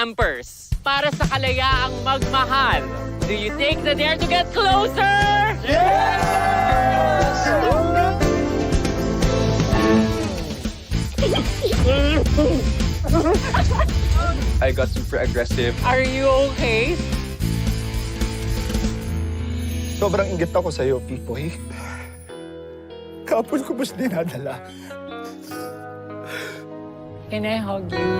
campers para sa kalayaang magmahal. Do you take the dare to get closer? Yes! I got super aggressive. Are you okay? Sobrang inggit ako sa'yo, Pipoy. Kapon ko mas dinadala. Can I hug you?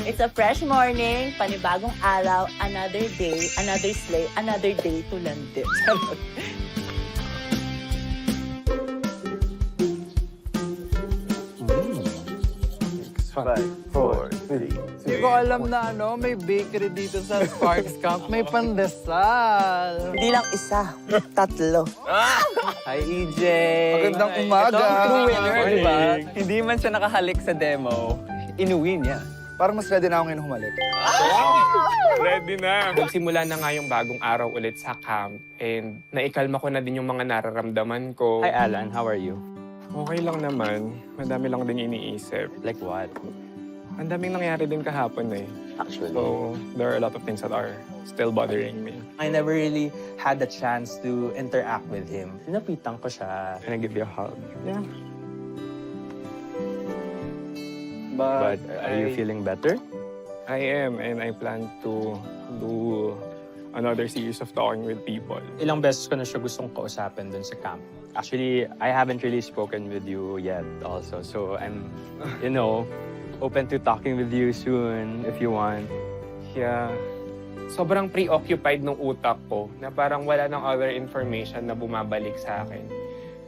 It's a fresh morning, panibagong araw, another day, another sleigh, another day to landi. 5, 4, 3, 2. Hindi ko alam na may bakery dito sa Sparks Camp. May pandesal. Hindi lang isa, tatlo. Hi, Ejay. Magandang umaga. Ito ang true winner, Morning. di ba? Hindi man siya nakahalik sa demo. Inuwi niya. Parang mas ready na ako ngayon humalik. Ready na. Nagsimula na nga yung bagong araw ulit sa camp. And naikalma ko na din yung mga nararamdaman ko. Hi, Allan. How are you? Okay lang naman. Madami lang din iniisip. Like what? Ang daming nangyari din kahapon eh. Actually, So, there are a lot of things that are still bothering me. I never really had the chance to interact with him. Napitan ko siya. Can I give you a hug? Yeah. But are you feeling better? I am, and I plan to do another series of talking with people. Ilang beses ko na siya gustong kausapin dun sa camp. Actually, I haven't really spoken with you yet also. So I'm, open to talking with you soon if you want. Yeah. Sobrang preoccupied nung utak ko na parang wala ng other information na bumabalik sa akin.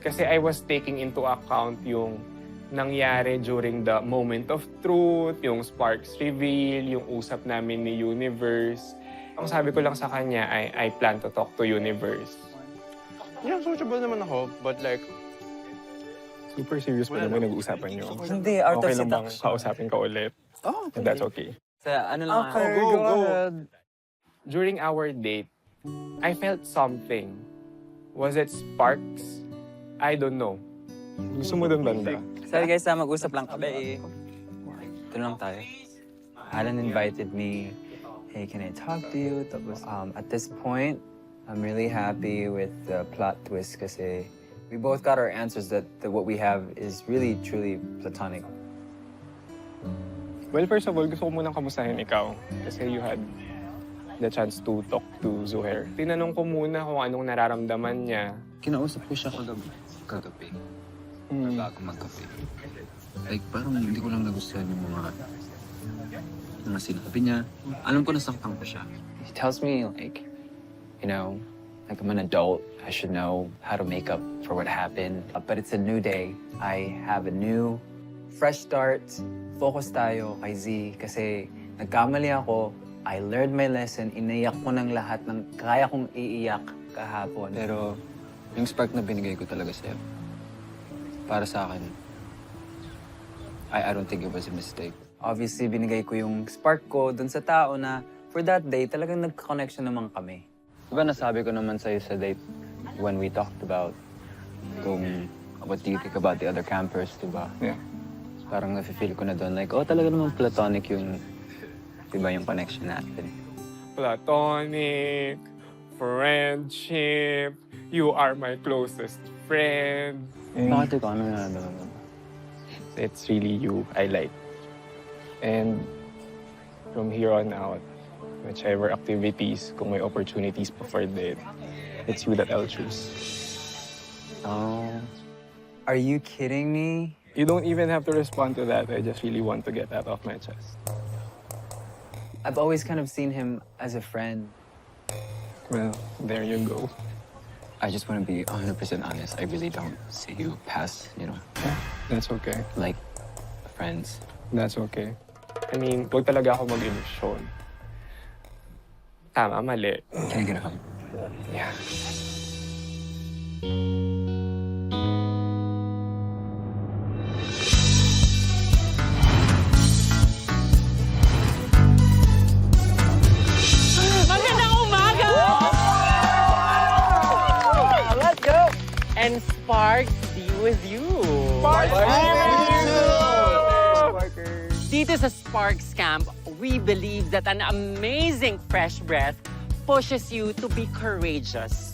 Kasi I was taking into account yung nangyari during the moment of truth, yung sparks reveal, yung usap namin ni Universe. Ang sabi ko lang sa kanya ay I plan to talk to Universe. Yeah, sociable naman ako, but like, Super serious pa naman nag-uusapan nyo. Hindi, out Okay of lang bang seduction. kausapin ka ulit? Oh, If that's okay. Sa ano lang. Okay, go ahead. During our date, I felt something. Was it sparks? I don't know. Gusto mo dun banda? Sorry guys, mag-usap lang kami Ito lang tayo. Allan invited me, hey, can I talk to you? Tapos, at this point, I'm really happy with the plot twist kasi we both got our answers that what we have is really, truly platonic. Well, first of all, gusto ko munang kamustahin ikaw. Kasi you had the chance to talk to Zuher. Tinanong ko muna kung anong nararamdaman niya. Kinausap ko siya kagabi. Bago magkape. Like, parang hindi ko lang nagustuhan yung mga sinabi niya. Alam ko nasaktan ko siya. He tells me, like I'm an adult. I should know how to make up for what happened. But it's a new day. I have a new, fresh start. Focus tayo kay Z kasi nagkamali ako. I learned my lesson. Inaiyak ko ng lahat ng kaya kong iiyak kahapon. Pero yung spark na binigay ko talaga sa'yo, para sa akin, I don't think it was a mistake. Obviously, binigay ko yung spark ko dun sa tao na for that day, talagang nag-connection naman kami. Diba nasabi ko naman sa'yo sa date when we talked about kung what do you think about the other campers, diba? Yeah. Parang nafe-feel ko na doon, like, talaga naman platonic yung, diba, yung connection natin. Platonic, friendship, you are my closest friend. Bakit ikaw? Ano na doon? It's really you I like. And from here on out, whichever activities, kung may opportunities pa for date, it's you that I'll choose. Oh, are you kidding me? You don't even have to respond to that. I just really want to get that off my chest. I've always kind of seen him as a friend. Well, there you go. I just want to be 100% honest. I really don't see you past, That's okay. like, friends. That's okay. I mean, huwag talaga ako mag-ilusyon. Tama, mali. Can I get a hug? Yeah. Magandang umaga! Let's go! And Sparks, be with you. Dito sa Sparks Camp, we believe that an amazing fresh breath pushes you to be courageous.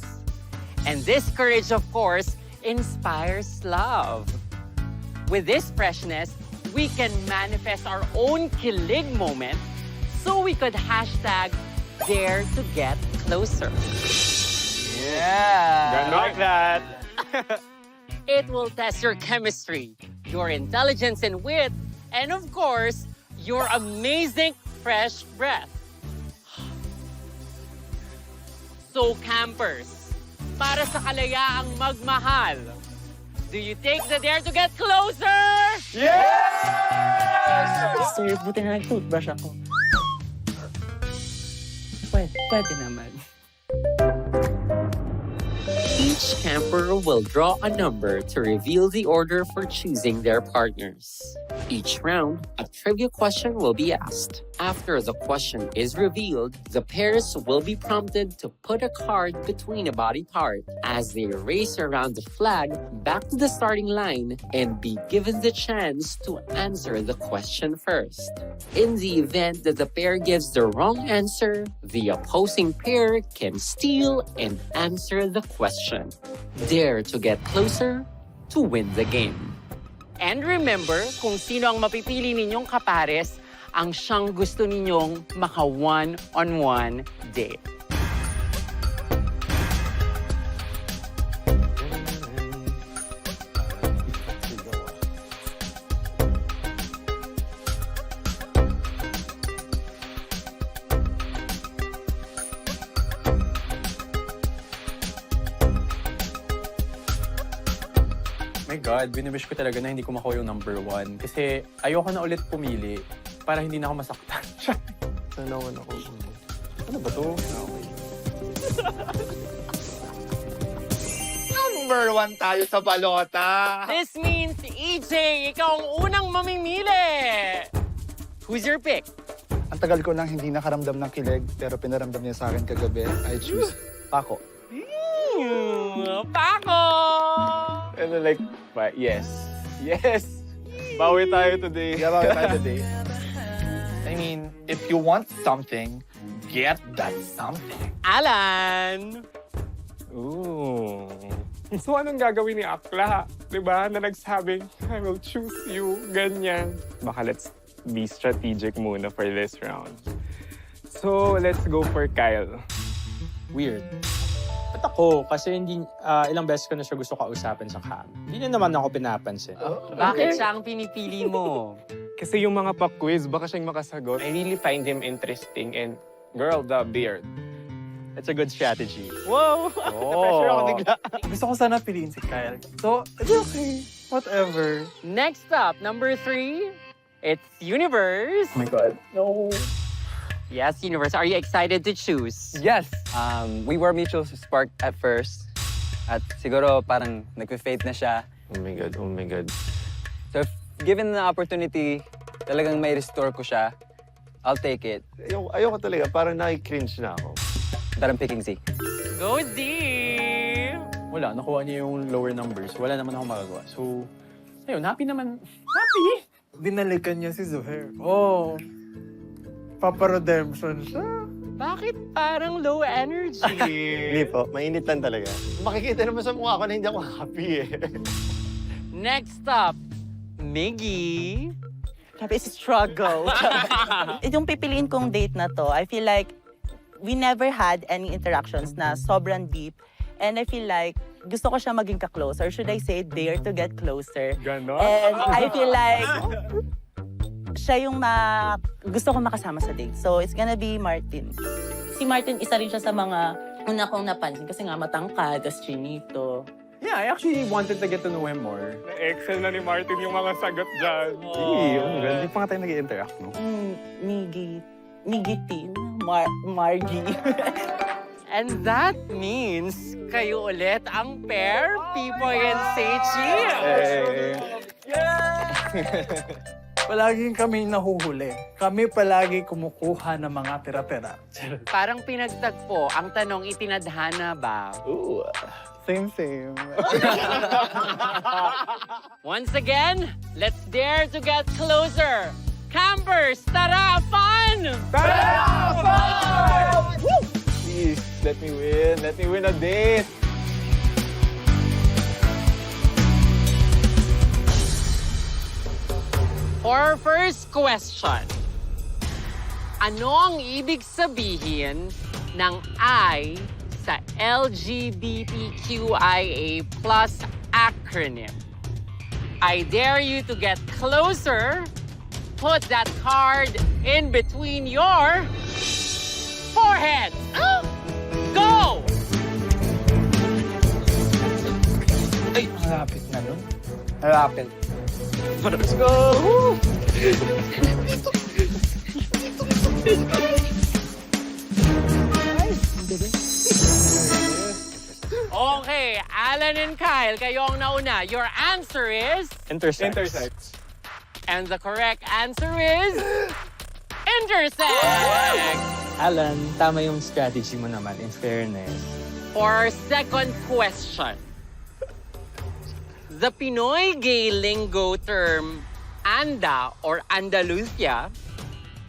And this courage, of course, inspires love. With this freshness, we can manifest our own kilig moment so we could hashtag dare to get closer. Yeah! Like that. It will test your chemistry, your intelligence and wit, and of course, your amazing fresh breath. So campers, para sa kalayaang magmahal, do you take the dare to get closer? Sir, buti na nag-toothbrush ako. Pwede naman. Each camper will draw a number to reveal the order for choosing their partners. Each round, a trivia question will be asked. After the question is revealed, the pairs will be prompted to put a card between a body part as they race around the flag back to the starting line and be given the chance to answer the question first. In the event that the pair gives the wrong answer, the opposing pair can steal and answer the question. Dare to get closer to win the game. And remember, kung sino ang mapipili ninyong kapares, ang siyang gusto ninyong maka-one-on-one date. My God, biniwish ko talaga na hindi ko makuha yung number 1. Kasi ayoko na ulit pumili para hindi na ako masaktan. Nanawan ako. Ano ba to? Number 1 tayo sa balota. This means, Ejay, ikaw ang unang mamimili! Who's your pick? Ang tagal ko nang hindi nakaramdam ng kilig, pero pinaramdam niya sa akin kagabi. I choose Paco. Paco! And then like, yes. Yes! Bawi tayo today. Yeah, bakit tayo today? I mean, if you want something, get that something. Allan! Ooh. So anong gagawin ni Akla? Diba? Na nagsabing, I will choose you. Ganyan. Baka let's be strategic muna for this round. So, let's go for Kyle. Weird. Ba't ako? Kasi ilang beses ko na siya gusto kausapin sa camp. Hindi na naman ako pinapansin. Bakit siya ang pinipili mo? Kasi yung mga pa-quiz, baka siyang makasagot. I really find him interesting and, girl, the beard. It's a good strategy. Wow! Pressure ako bigla. Gusto ko sana piliin si Kyle. So, it's okay. Whatever. Next up, number 3, it's Universe. Oh my God. No. Yes, Universe, are you excited to choose? Yes. We were mutual spark at first. At siguro parang nag-fate na siya. Oh my God, oh my God. So if given the opportunity, talagang may restore ko siya, I'll take it. Ayoko talaga, parang naki-cringe na ako. But I'm picking Z. Go Z! Wala, nakuha niya yung lower numbers. Wala naman ako magagawa. So, ayun, happy naman. Happy! Dinalikan niya si Zuher. Oh. Papa-redemption siya. Bakit parang low energy? Hindi po, mainit lang talaga. Makikita naman sa mukha ko na hindi ako happy eh. Next up, Miggy. Grabe, it's a struggle. Itong pipiliin kong date na to, I feel like we never had any interactions na sobrang deep. And I feel like gusto ko siya maging ka-closer. Should I say dare to get closer? Ganon? And I feel like siya yung gusto ko makasama sa date. So it's gonna be Martin. Si Martin, isa rin siya sa mga una kong napansin kasi nga matangkad, tas chinito. Yeah, I actually wanted to get to know him more. Na-excel na ni Martin yung mga sagot dyan. Hindi pa nga tayo nag-interact, no? Miggy Tin, Margie. And that means kayo ulit ang pair, Pipoy and Seichi. Palaging kami nahuhuli. Kami palagi kumukuha ng mga pera-pera. Parang pinagtagpo, ang tanong itinadhana ba? Ooh, same. Once again, let's dare to get closer. Campers, tara, fun! Please, let me win. Let me win a date. For our first question, ano ang ibig sabihin ng I sa LGBTQIA+ acronym? I dare you to get closer. Put that card in between your foreheads. Go! Ay, malapit na nun. Malapit. Let's go! Okay, Allan and Kyle, kayo ang nauna. Your answer is... Intersects. And the correct answer is... intersect! Allan, tama yung strategy mo naman, in fairness. For our second question, the Pinoy gay lingo term Anda or Andalusia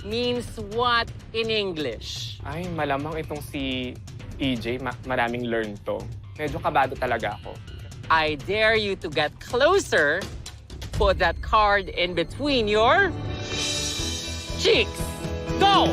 means what in English? Ay, malamang itong si Ejay, maraming learn to. Medyo kabado talaga ako. I dare you to get closer. Put that card in between your cheeks. Go!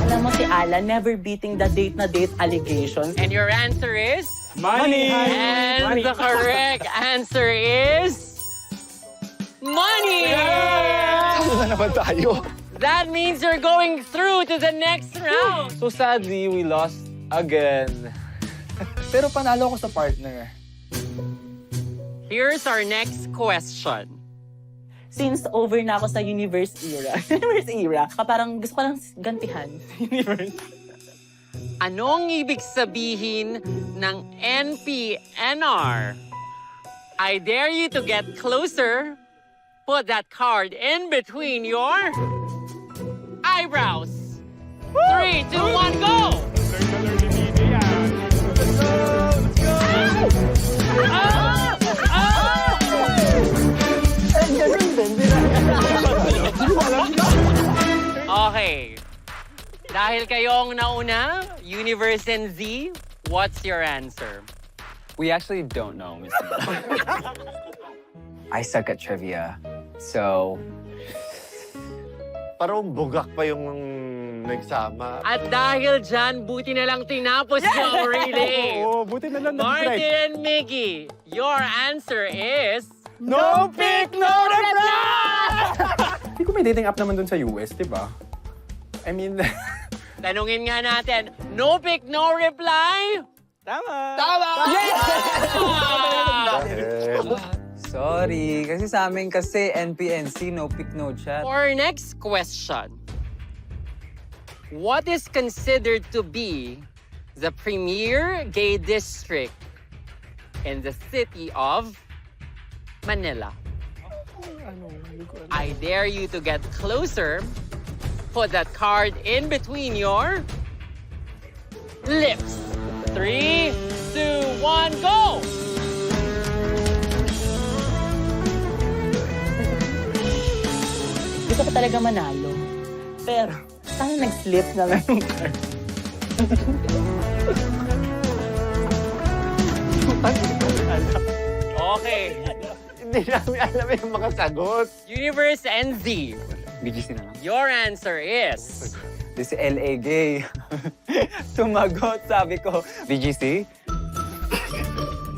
Alam mo si Allan, never beating the date na date allegations. And your answer is? Money! And the correct answer is... money! Ano na naman tayo? That means you're going through to the next round. So sadly, we lost again. Pero panalo ko sa partner. Here's our next question. Since over na ako sa universe era, parang gusto ko lang gantihan. Anong ibig sabihin ng NPNR? I dare you to get closer. Put that card in between your eyebrows. 3, 2, 1, go! Okay. Dahil kayong nauna, Universe and Z, what's your answer? We actually don't know, Miss Mela. I suck at trivia, so... Parang bugak pa yung nagsama. At dahil dyan, buti na lang tinapos yung relay. Oo, buti na lang Martin and Miggy, your answer is... No pick, no reply! Hindi ko may dating app naman dun sa US, di ba? I mean... Tanungin nga natin, no pick, no reply? Tama! Sorry, kasi sa amin kasi NPNC, no pick, no chat. For our next question, what is considered to be the premier gay district in the city of Manila? I dare you to get closer. Put that card in between your lips. 3, 2, 1, go! Gusto ko talaga manalo. Pero, sana nag-slip na lang yung card. Okay. Hindi namin alam yung mga sagot. Universe and Z. BGC na lang. Your answer is... Di si LA gay. Sumagot, sabi ko. BGC?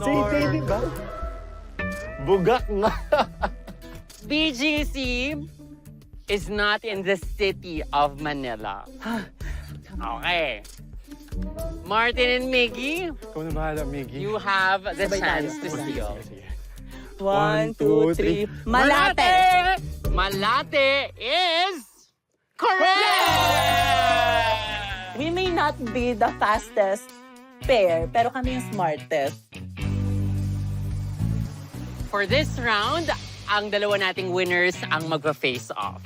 City, di ba? Bugak nga. BGC is not in the city of Manila. Okay. Martin and Miggy, Ikaw na bahala, Miggy. you have the chance to steal. 1, 2, 3. Malate! Malate is correct! We may not be the fastest pair, pero kami yung smartest. For this round, ang dalawa nating winners ang magpa-face off.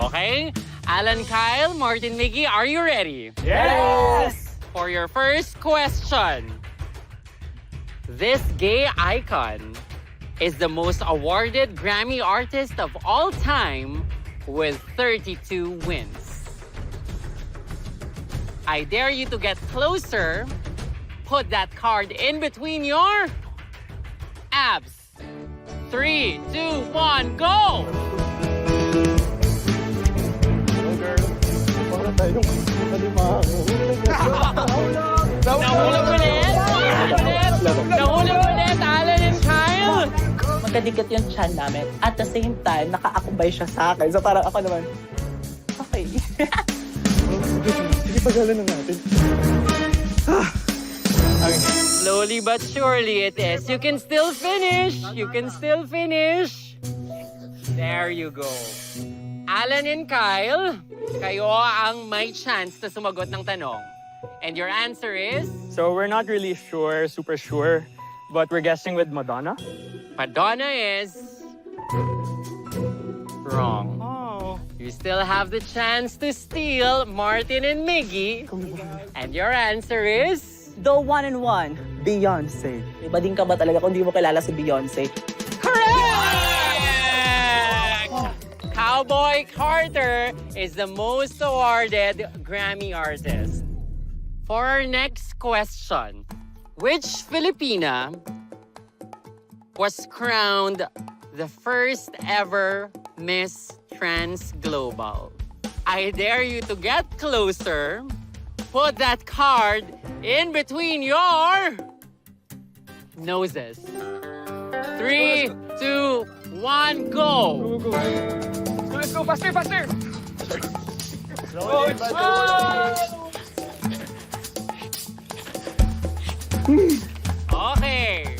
Okay? Allan, Kyle, Martin, Miggy, are you ready? Yes! For your first question, this gay icon is the most awarded Grammy artist of all time with 32 wins. I dare you to get closer. Put that card in between your abs. 3, 2, 1, go! Nahulog ulit! Nahulog ulit, Allan and Kyle! Magkadikit yung chan namin. At the same time, nakaakbay siya sa akin. So parang ako naman, okay. Sige, pagalan na natin. Slowly but surely it is. You can still finish! You can still finish! There you go. Allan and Kyle, kayo ang may chance na sumagot ng tanong. And your answer is? So we're not really sure, super sure, but we're guessing with Madonna. Madonna is wrong. Oh. You still have the chance to steal Martin and Miggy. And your answer is? The one and one, Beyonce. Iba din ka ba talaga kung di mo kilala si Beyonce? Cowboy Carter is the most awarded Grammy artist. For our next question, which Filipina was crowned the first ever Miss Trans Global? I dare you to get closer. Put that card in between your noses. 3, 2, 1, go! Let's go, faster, faster! Okay.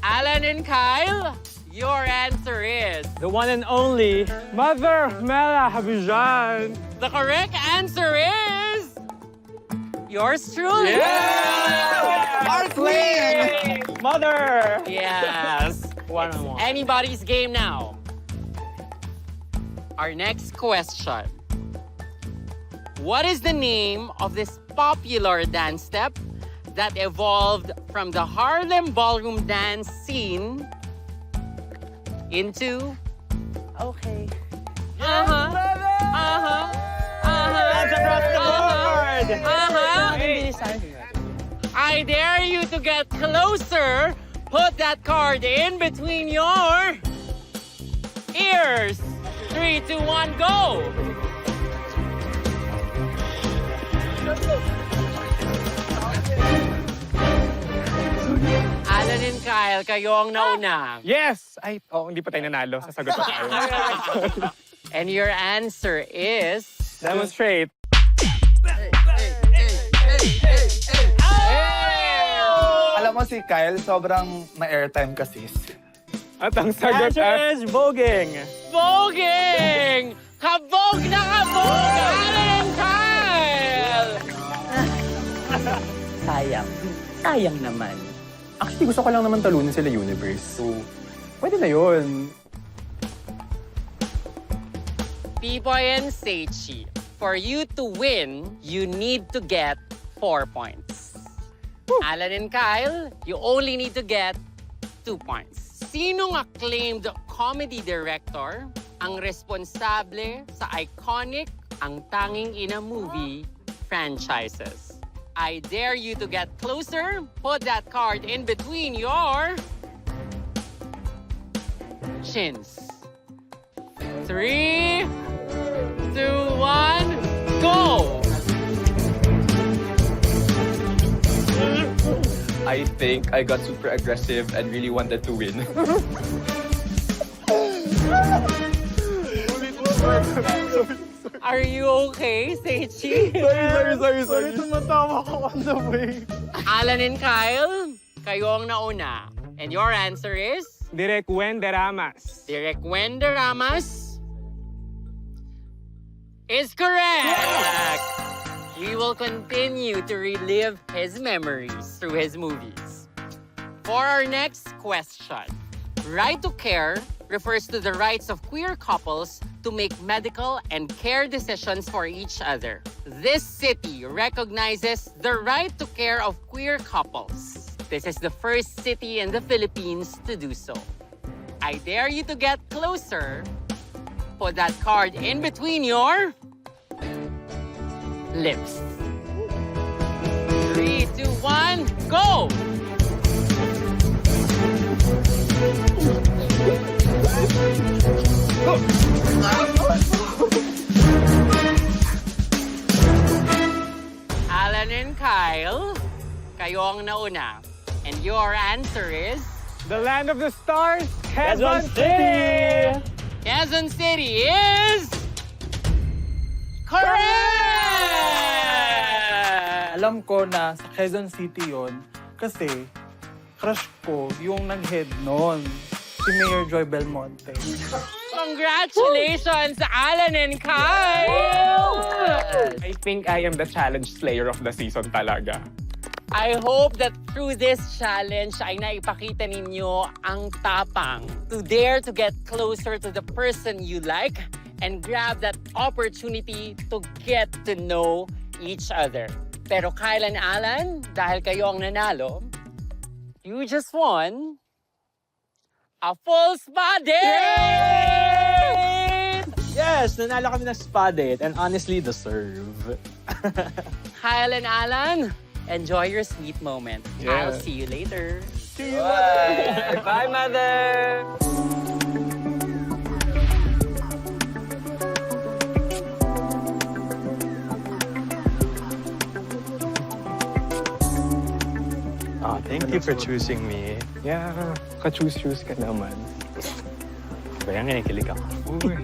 Allan and Kyle, your answer is... The one and only Mother Mela Habijan. The correct answer is... Yours truly. Our queen! Mother! Yes. One-on-one. Anybody's game now. Our next question. What is the name of this popular dance step that evolved from the Harlem ballroom dance scene into... Okay. That's across the board! I dare you to get closer. Put that card in between your ears. 3, 2, 1, go! Allan and Kyle, kayo ang nauna. Yes! Ay, hindi pa tayo nanalo. Sasagot pa tayo. And your answer is... Demonstrate. Alam mo si Kyle, sobrang ma-airtime kasi. At ang sagot Answer is voguing. Voging! Kabog na kabog! Allan and Kyle! Sayang. Sayang naman. Actually, gusto ko lang naman talunin sila Universe. So, pwede na yun. Pipoy and Seichi, for you to win, you need to get 4 points. Allan and Kyle, you only need to get 2 points. Sinong acclaimed comedy director ang responsable sa iconic Ang Tanging Ina movie franchises? I dare you to get closer. Put that card in between your Chins. 3, 2, 1, go! I think I got super aggressive and really wanted to win. Are you okay, Seichi? Sorry. Tumatawa ko on the way. Allan and Kyle, kayo ang nauna. And your answer is? Direcuen de Ramas. Direcuen de Ramos is correct! We will continue to relive his memories through his movies. For our next question, right to care refers to the rights of queer couples to make medical and care decisions for each other. This city recognizes the right to care of queer couples. This is the first city in the Philippines to do so. I dare you to get closer. Put that card in between your lips. 3, 2, 1, go! Allan and Kyle, kayo ang nauna. And your answer is? The land of the stars, Quezon City! Quezon City is correct! Alam ko na sa Quezon City yon kasi crush ko yung nag-head noon, si Mayor Joy Belmonte. Congratulations, Allan and Kyle! I think I am the challenge slayer of the season talaga. I hope that through this challenge ay naipakita ninyo ang tapang to dare to get closer to the person you like and grab that opportunity to get to know each other. Pero Kyle and Allan, dahil kayo ang nanalo, you just won a full spa date! Yes, nanalo kami ng spa date and honestly deserve. Kyle and Allan, enjoy your sweet moment. Yeah. I'll see you later. See you, Mother! Bye, Mother! Oh, thank you for choosing me. Yeah, ka-choose-choose ka naman. Kaya kinikilig ako. Uy.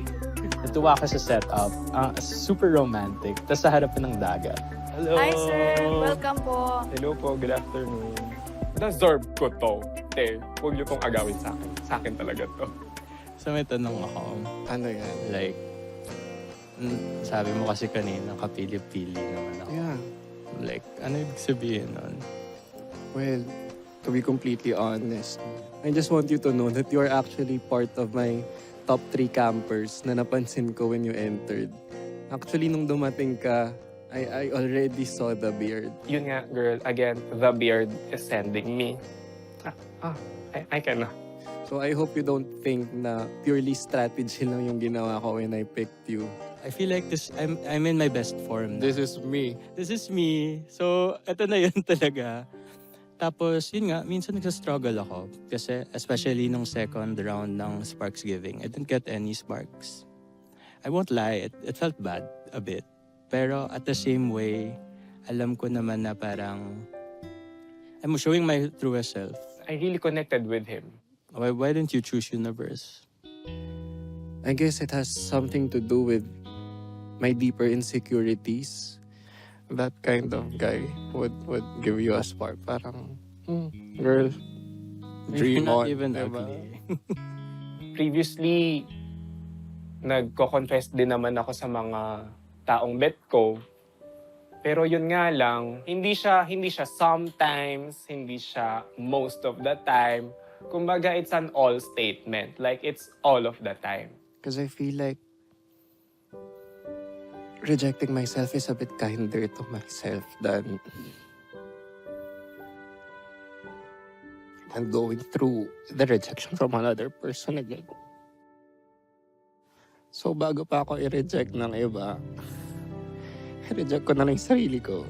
Natuwa ako sa setup. Super romantic. Tapos sa harap ng dagat. Hello! Hi, sir. Welcome po. Hello po, good afternoon. Deserve ko to. Huwag niyo tong agawin sa akin. Sa akin talaga to. So may tanong ako. Ano yan? Like, sabi mo kasi kanina, kapili-pili naman ako. Yeah. Like, ano ibig sabihin nun? Well, to be completely honest, I just want you to know that you are actually part of my top 3 campers na napansin ko when you entered. Actually, nung dumating ka, I already saw the beard. Yun nga, girl. Again, the beard is sending me. I can. So I hope you don't think na purely strategy lang yung ginawa ko when I picked you. I feel like I'm in my best form. This is me. This is me. So, eto na yun talaga. Tapos, yun nga, minsan nagsastruggle ako. Kasi, especially nung second round ng Sparks Giving, I didn't get any sparks. I won't lie, it felt bad a bit. Pero at the same way, alam ko naman na parang I'm showing my truest self. I really connected with him. Why didn't you choose Universe? I guess it has something to do with my deeper insecurities. That kind of guy would give you a spark. Parang, girl, dream You're not on. even diba? ugly. Previously, nagko-confess din naman ako sa mga taong bet ko. Pero yun nga lang, hindi siya sometimes, hindi siya most of the time. Kumbaga, it's an all statement. Like, it's all of the time. Because I feel like rejecting myself is a bit kinder to myself than going through the rejection from another person again. So bago pa ako i-reject ng iba, i-reject ko na lang yung sarili ko.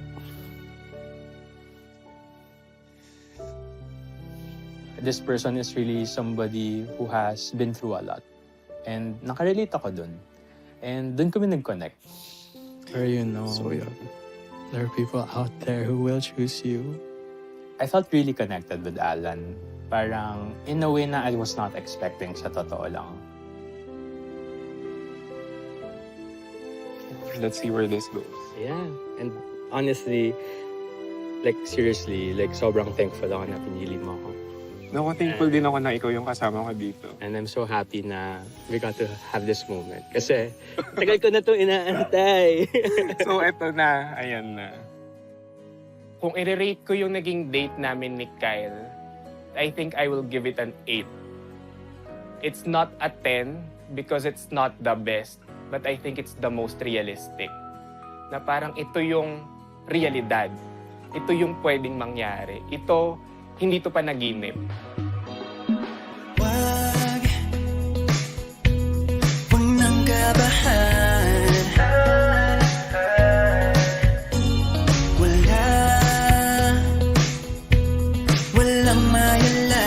this person is really somebody who has been through a lot. And nakarelate ako dun. And dun kami nag-connect. Or you know, So yeah. there are people out there who will choose you. I felt really connected with Allan. Parang in a way na I was not expecting sa totoo lang. Let's see where this goes. Yeah. And honestly, like seriously, like sobrang thankful ako na pinili mo ako. Thankful din ako na ikaw yung kasama ko dito. And I'm so happy na we got to have this moment. Kasi tagal ko na itong inaantay. So eto na, ayan na. Kung i-rate ko yung naging date namin ni Kyle, I think I will give it an 8. It's not a 10 because it's not the best, but I think it's the most realistic. Na parang ito yung realidad. Ito yung pwedeng mangyari. Ito, hindi to panaginip. Huwag nang kabahan. Walang mayala.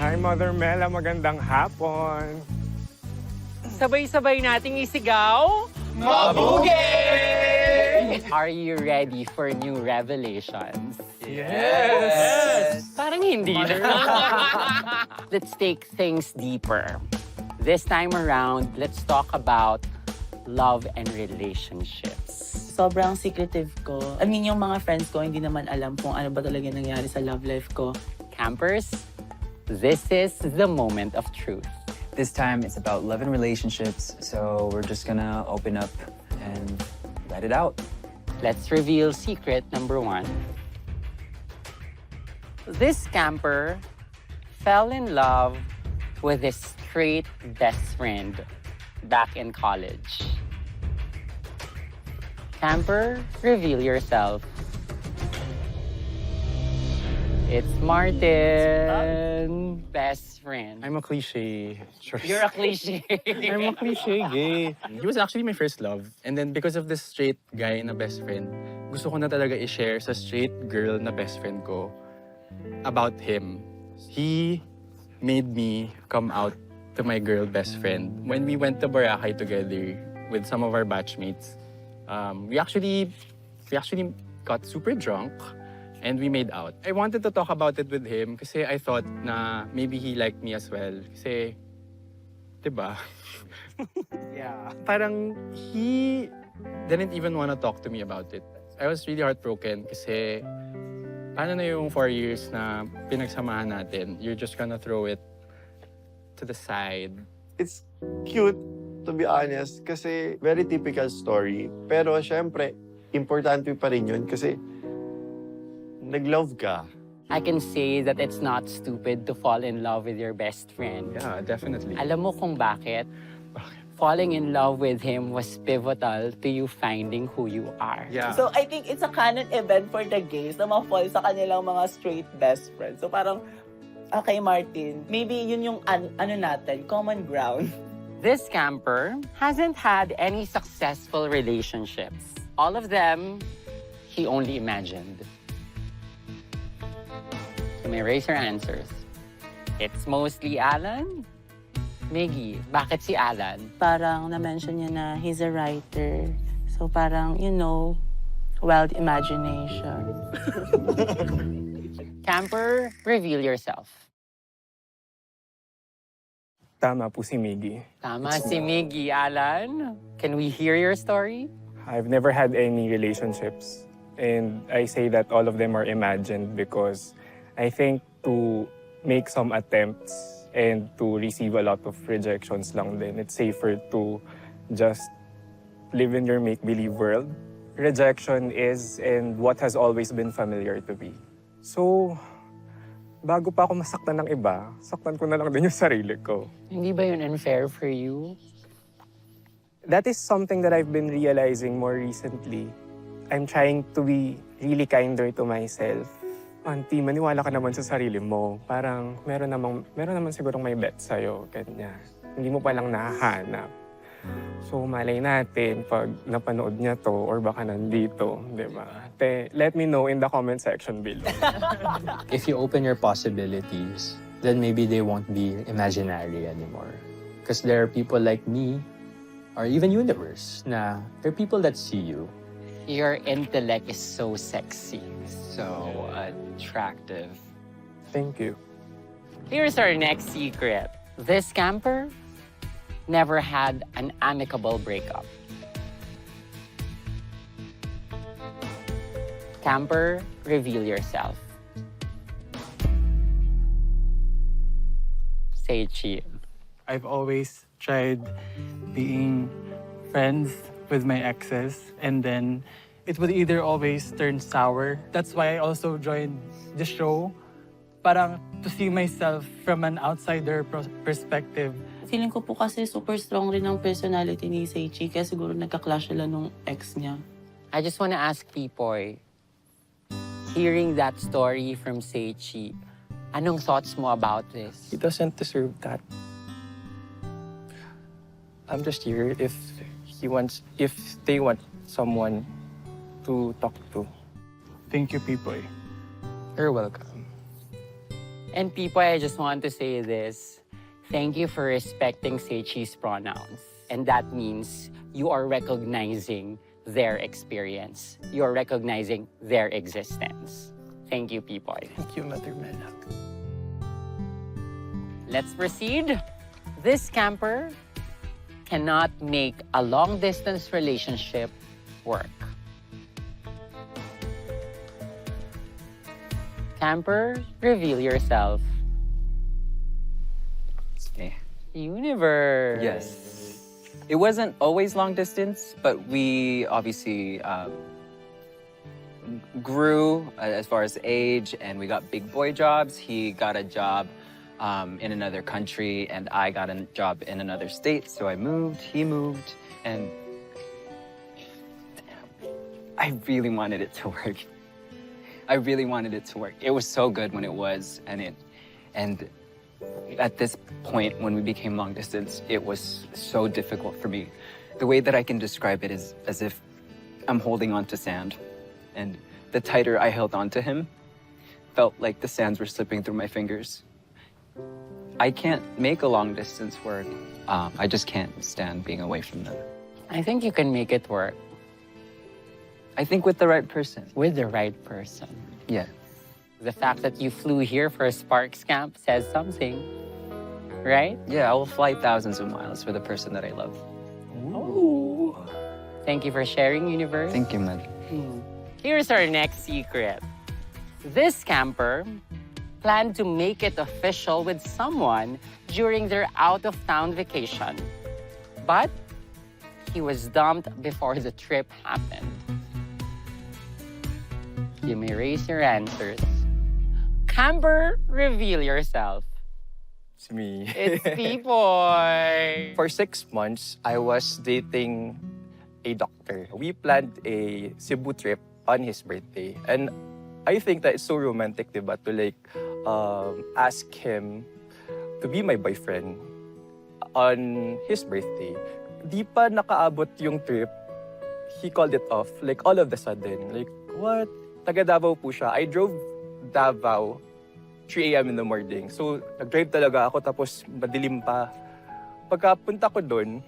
Hi, Mother Mela. Magandang hapon. Sabay-sabay nating isigaw. Are you ready for new revelations? Yes! Parang hindi. Let's take things deeper. This time around, let's talk about love and relationships. Sobrang secretive ko. I mean, yung mga friends ko, hindi naman alam kung ano ba talaga nangyari sa love life ko. Campers, this is the moment of truth. This time it's about love and relationships, so we're just gonna open up and let it out. Let's reveal secret number 1. This camper fell in love with his straight best friend back in college. Camper, reveal yourself. It's Martin, best friend. I'm a cliche. You're a cliche. I'm a cliche gay. He was actually my first love. And then because of this straight guy na best friend, gusto ko na talaga i-share sa straight girl na best friend ko about him. He made me come out to my girl best friend. When we went to Boracay together with some of our batchmates, we actually got super drunk. And we made out. I wanted to talk about it with him kasi I thought na maybe he liked me as well. Kasi, diba? Yeah. Parang he didn't even want to talk to me about it. I was really heartbroken kasi paano na yung 4 years na pinagsamahan natin? You're just gonna throw it to the side. It's cute, to be honest, kasi very typical story. Pero syempre, importante pa rin yun kasi nag-love ka. I can say that it's not stupid to fall in love with your best friend. Yeah, definitely. Alam mo kung bakit? Falling in love with him was pivotal to you finding who you are. Yeah. So, I think it's a canon event for the gays na ma-fall sa kanilang mga straight best friends. So, parang, okay, Martin, maybe yun yung ano natin, common ground. This camper hasn't had any successful relationships. All of them, he only imagined. You may raise your answers. It's mostly Allan. Miggy, bakit si Allan? Parang na-mention niya na he's a writer. So parang, you know, wild imagination. Camper, reveal yourself. Tama po si Miggy. Tama si Miggy. Allan, can we hear your story? I've never had any relationships. And I say that all of them are imagined because I think to make some attempts and to receive a lot of rejections lang din, it's safer to just live in your make-believe world. Rejection is and what has always been familiar to me. So, bago pa ako masaktan ng iba, saktan ko na lang din yung sarili ko. Hindi ba yun unfair for you? That is something that I've been realizing more recently. I'm trying to be really kinder to myself. Auntie, maniwala ka naman sa sarili mo. Parang meron naman sigurong may bet sa'yo, ganyan. Hindi mo palang nahahanap. So malay natin pag napanood niya to or baka nandito, di ba? Let me know in the comment section below. If you open your possibilities, then maybe they won't be imaginary anymore. Because there are people like me, or even universe, na there are people that see you. Your intellect is so sexy, so attractive. Thank you. Here's our next secret. This camper never had an amicable breakup. Camper, reveal yourself. Seichi. I've always tried being friends with my exes, and then it would either always turn sour. That's why I also joined the show, parang to see myself from an outsider perspective. Feeling ko po kasi super strong rin ang personality ni Seichi kaya siguro nagka-clash sila nung ex niya. I just want to ask Pipoy, hearing that story from Seichi, anong thoughts mo about this? He doesn't deserve that. I'm just here if they want someone to talk to. Thank you, Pipoy. You're welcome. And Pipoy, I just want to say this. Thank you for respecting Seichi's pronouns. And that means you are recognizing their experience. You are recognizing their existence. Thank you, Pipoy. Thank you, Mother Mela. Let's proceed. This camper cannot make a long-distance relationship work. Camper, reveal yourself. Okay. Universe. Yes. It wasn't always long distance, but we obviously grew as far as age, and we got big boy jobs. He got a job in another country, and I got a job in another state. So I moved, he moved, and I really wanted it to work. I really wanted it to work. It was so good when it was, and at this point, when we became long distance, it was so difficult for me. The way that I can describe it is as if I'm holding on to sand, and the tighter I held on to him, felt like the sands were slipping through my fingers. I can't make a long distance work. I just can't stand being away from them. I think you can make it work. I think with the right person. With the right person. Yeah. The fact that you flew here for a Sparks camp says something, right? Yeah, I will fly thousands of miles for the person that I love. Ooh. Thank you for sharing, Universe. Thank you, man. Here's our next secret. This camper planned to make it official with someone during their out-of-town vacation. But he was dumped before the trip happened. You may raise your answers. Camper, reveal yourself. It's me. It's Pipoy. For 6 months, I was dating a doctor. We planned a Cebu trip on his birthday. And I think that it's so romantic, diba, to like ask him to be my boyfriend on his birthday. Di pa nakaabot yung trip, he called it off, like all of a sudden. Like, what? Taga Davao po siya. I drove Davao 3 a.m. in the morning. So, nag-drive talaga ako, tapos madilim pa. Pagkapunta ko doon,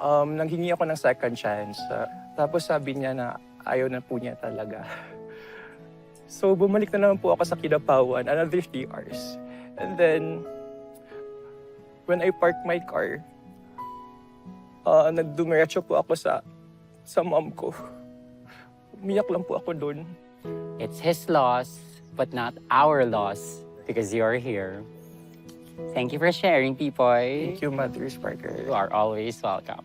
nanghingi ako ng second chance. Tapos sabi niya na ayaw na po niya talaga. So, bumalik na naman po ako sa Kidapawan, another 3 hours. And then, when I parked my car, nagdumiretso po ako sa mom ko. Umiyak lang po ako doon. It's his loss, but not our loss, because you're here. Thank you for sharing, Pipoy. Thank you, Mother Sparker. You are always welcome.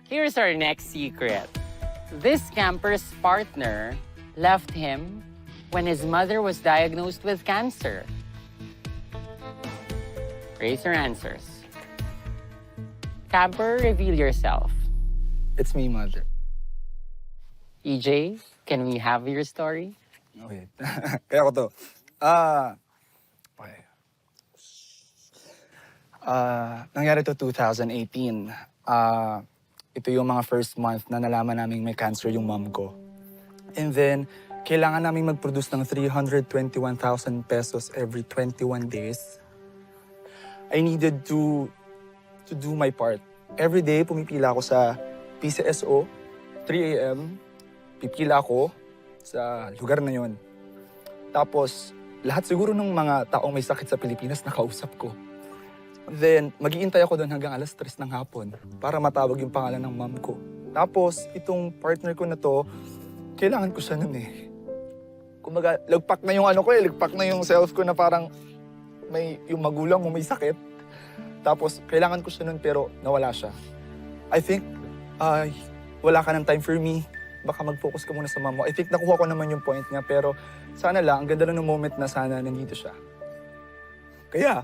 Here's our next secret. This camper's partner left him when his mother was diagnosed with cancer. Raise your answers. Camper, reveal yourself. It's me, Mother. Ejay, can we have your story? Okay. Kaya ko to. Okay. Nangyari to 2018. ito yung mga first month na nalaman namin may cancer yung mom ko. And then, kailangan namin mag-produce ng 321,000 pesos every 21 days. I needed to do my part. Every day, pumipila ako sa PCSO, 3 a.m. Pipila ako sa lugar na yon. Tapos, lahat siguro ng mga taong may sakit sa Pilipinas nakausap ko. Then, mag-iintay ako doon hanggang alas 3 ng hapon para matawag yung pangalan ng mom ko. Tapos, itong partner ko na to, kailangan ko siya nun eh. Kumbaga, lagpak na yung lagpak na yung self ko na parang yung magulang mo may sakit. Tapos, kailangan ko siya nun pero nawala siya. I think, wala ka ng time for me. Baka mag-focus ka muna sa mom mo. I think nakuha ko naman yung point niya pero sana lang, ang ganda lang ng moment na sana nandito siya. Kaya,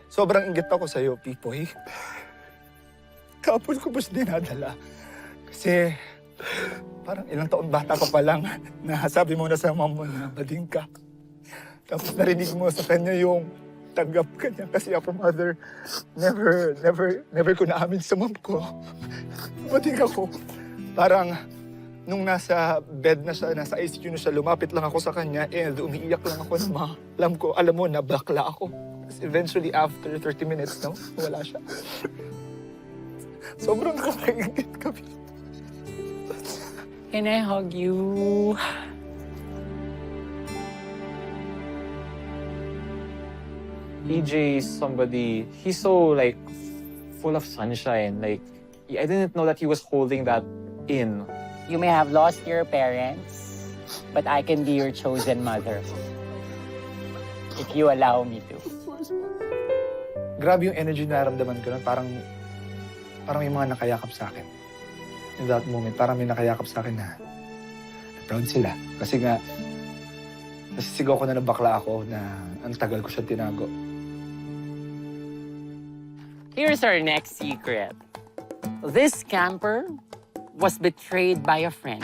sobrang inggit ako sa'yo, Pipoy. Kapon ko ba siya dinadala? Kasi parang ilang taon bata ka pa lang na sabi mo na sa mom mo na bading ka. Tapos narinig mo sa kanya yung tanggap ka niya kasi ako mother, never ko naamin sa mom ko. Bading ako. Parang nung nasa bed na siya, nasa ICU na siya, lumapit lang ako sa kanya and umiiyak lang ako na alam mo na bakla ako. Eventually, after 30 minutes, wala siya. Sobrang kakaingit kami. Can I hug you? Ejay is somebody, he's so like full of sunshine. Like, I didn't know that he was holding that in. You may have lost your parents, but I can be your chosen mother. If you allow me to. Grabe yung energy na naramdaman ko nun. Parang may mga nakayakap sa akin. In that moment, parang may nakayakap sa akin na proud sila. Kasi nga, nasisigaw ko na bakla ako na ang tagal ko siya tinago. Here's our next secret. This camper was betrayed by a friend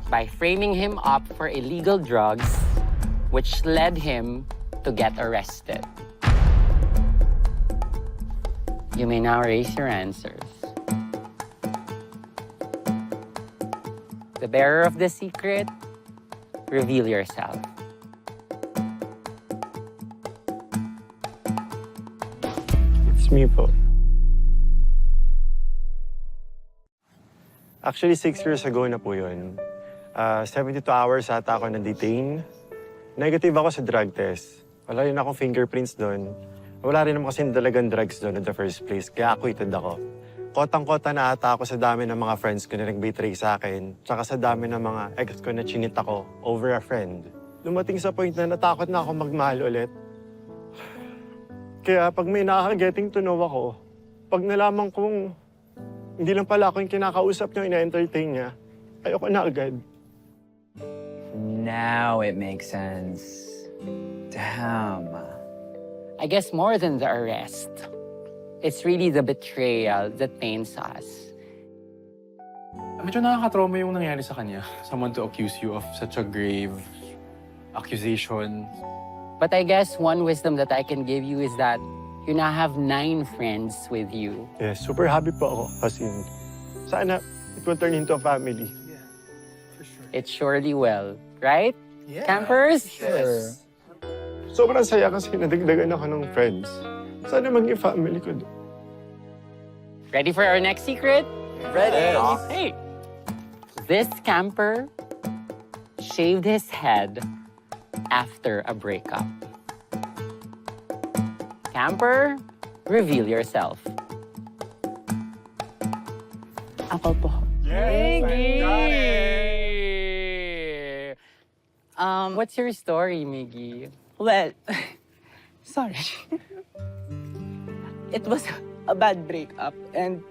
by framing him up for illegal drugs, which led him to get arrested. You may now raise your answers. The bearer of the secret, reveal yourself. It's me po. Actually, 6 years ago na po yun. 72 hours ata ako na-detain. Negative ako sa drug test. Wala rin akong fingerprints doon. Wala rin naman kasi talagang drugs doon in the first place. Kaya acquitted ako. Kotang-kota na ata ako sa dami ng mga friends ko na nag-betray sa akin. Tsaka sa dami ng mga ex ko na chinit ako over a friend. Dumating sa point na natakot na ako magmahal ulit. Kaya pag may nakaka-getting to know ako, pag nalaman kong hindi lang pala ako yung kinakausap niya, ina-entertain niya, ayoko na agad. Now it makes sense. Damn. I guess more than the arrest, it's really the betrayal that pains us. Medyo nakakatrauma yung nangyari sa kanya. Someone to accuse you of such a grave accusation. But I guess one wisdom that I can give you is that you now have 9 friends with you. Yes, super happy po ako kasi sana it will turn into a family. Yeah, for sure. It surely will, right? Yeah. Campers? Sure. Sobrang saya kasi nadagdagan ako ng friends. Sana maging family ko doon. Ready for our next secret? Ready. Hey. This camper shaved his head after a breakup. Camper, reveal yourself. Ako po. Miggy! What's your story, Miggy? Well, sorry. It was a bad breakup and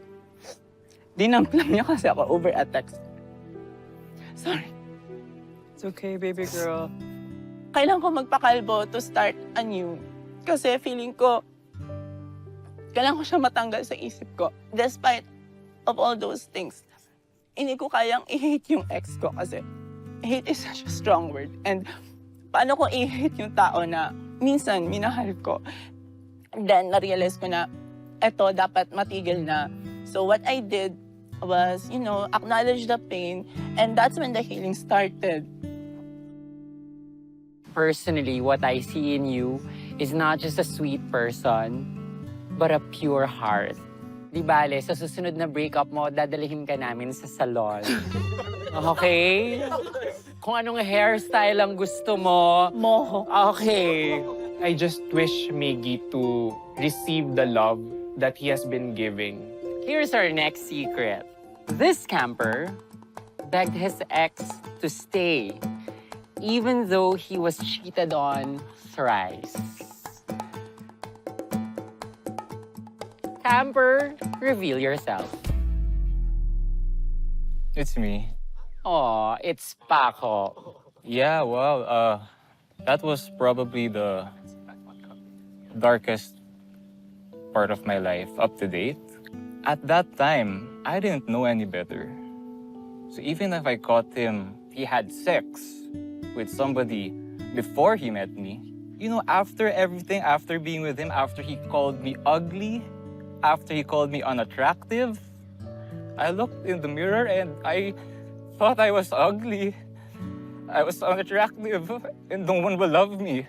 dinamplam niya kasi ako over a text. Sorry. It's okay, baby girl. Kailangan ko magpakalbo to start anew. Kasi feeling ko, kailangan ko siya matanggal sa isip ko. Despite of all those things, hindi ko kayang i-hate yung ex ko kasi hate is such a strong word. And paano ko i-hate yung tao na minsan minahal ko? And then, na-realize ko na eto dapat matigil na So what I did was, acknowledge the pain, and that's when the healing started. Personally, what I see in you is not just a sweet person, but a pure heart. Di bale, sa susunod na breakup mo, dadalhin ka namin sa salon. Okay? Kung anong hairstyle ang gusto mo. Moho. Okay. I just wish Miggy to receive the love that he has been giving. Here's our next secret. This camper begged his ex to stay, even though he was cheated on thrice. Camper, reveal yourself. It's me. Aw, it's Paco. Yeah, well, that was probably the darkest part of my life up to date. At that time, I didn't know any better. So even if I caught him, he had sex with somebody before he met me. After everything, after being with him, after he called me ugly, after he called me unattractive, I looked in the mirror and I thought I was ugly. I was unattractive and no one will love me.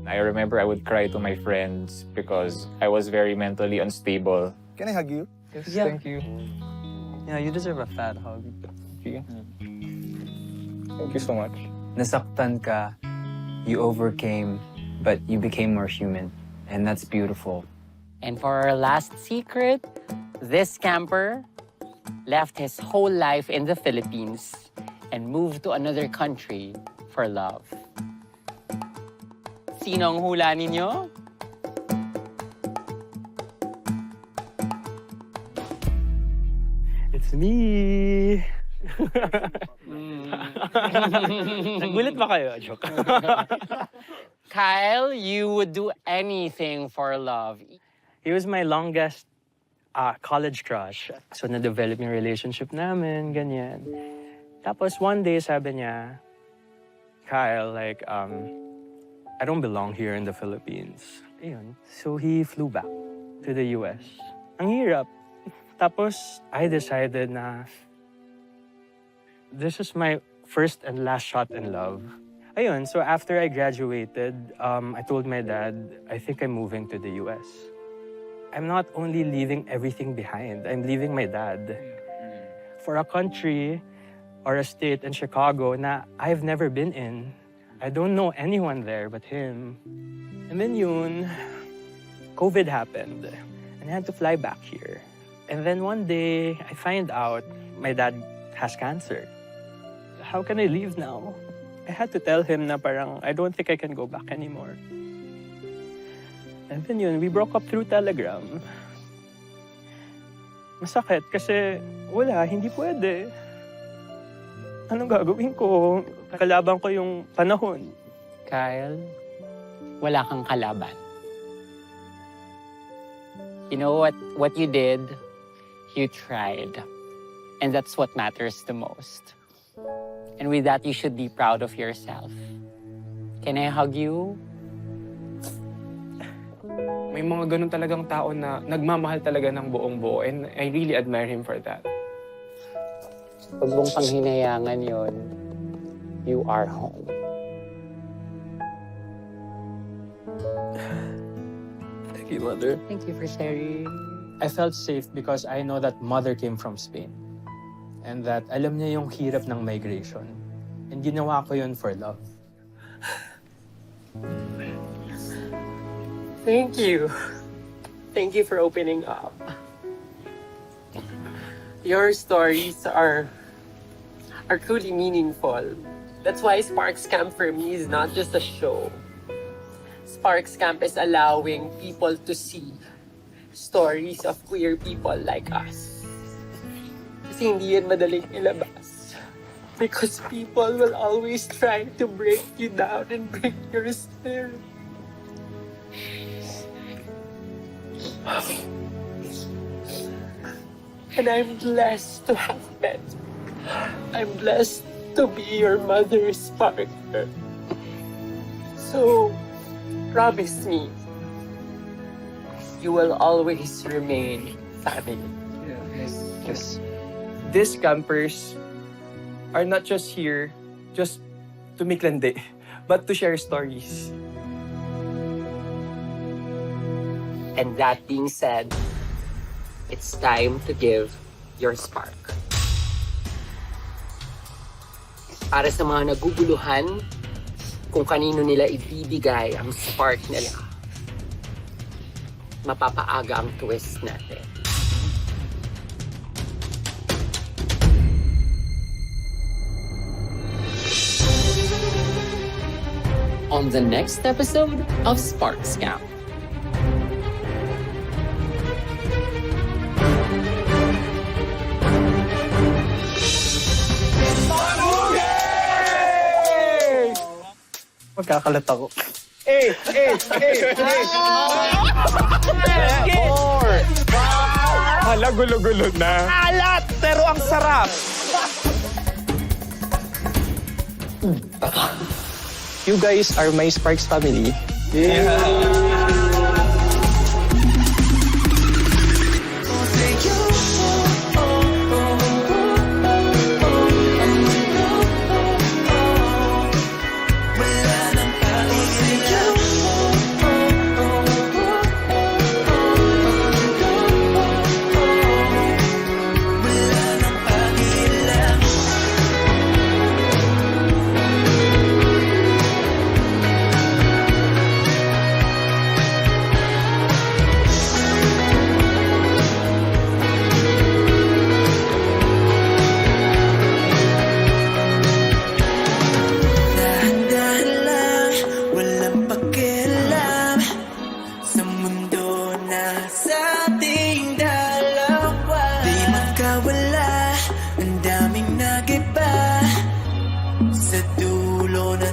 I remember I would cry to my friends because I was very mentally unstable. Can I hug you? Yes, Yeah. thank you. Yeah, you deserve a fat hug. Thank you so much. Nasaktan ka, you overcame, but you became more human. And that's beautiful. And for our last secret, this camper left his whole life in the Philippines and moved to another country for love. Sino ang hula ninyo? It's me! Nagulat ba kayo? Joke. Kyle, you would do anything for love. He was my longest college crush. So, na-develop yung relationship namin, ganyan. Tapos, one day, sabi niya, Kyle, I don't belong here in the Philippines. Ayun. So, he flew back to the US. Ang hirap. Tapos, I decided na this is my first and last shot in love. Ayun, so after I graduated, I told my dad, I think I'm moving to the US. I'm not only leaving everything behind, I'm leaving my dad. For a country or a state in Chicago na I've never been in. I don't know anyone there but him. And then yun, COVID happened. And I had to fly back here. And then one day, I find out my dad has cancer. How can I leave now? I had to tell him na parang, I don't think I can go back anymore. And then yun, we broke up through Telegram. Masakit kasi wala, hindi pwede. Anong gagawin ko? Kalaban ko yung panahon. Kyle, wala kang kalaban. You know what you did? You tried. And that's what matters the most. And with that, you should be proud of yourself. Can I hug you? May mga ganun talagang tao na nagmamahal talaga ng buong buo, and I really admire him for that. Huwag mong panghinayangan yun. You are home. Thank you, Mother. Thank you for sharing. I felt safe because I know that mother came from Spain. And that alam niya yung hirap ng migration. And ginawa ko yun for love. Thank you. Thank you for opening up. Your stories are truly meaningful. That's why Sparks Camp for me is not just a show. Sparks Camp is allowing people to see stories of queer people like us. Kasi hindi yan madaling ilabas. Because people will always try to break you down and break your spirit. And I'm blessed to have met you. I'm blessed to be your mother's partner. So, promise me you will always remain family. Yes. These campers are not just here just to make landi, but to share stories. And that being said, it's time to give your spark. Para sa mga naguguluhan kung kanino nila ibibigay ang spark nila, mapapaaga ang twist natin. On the next episode of Sparks Camp. Magkakalat ako. Hala, gulo-gulo na. Alat, pero ang sarap. You guys are my Sparks family. Ang daming nagiba sa dulo na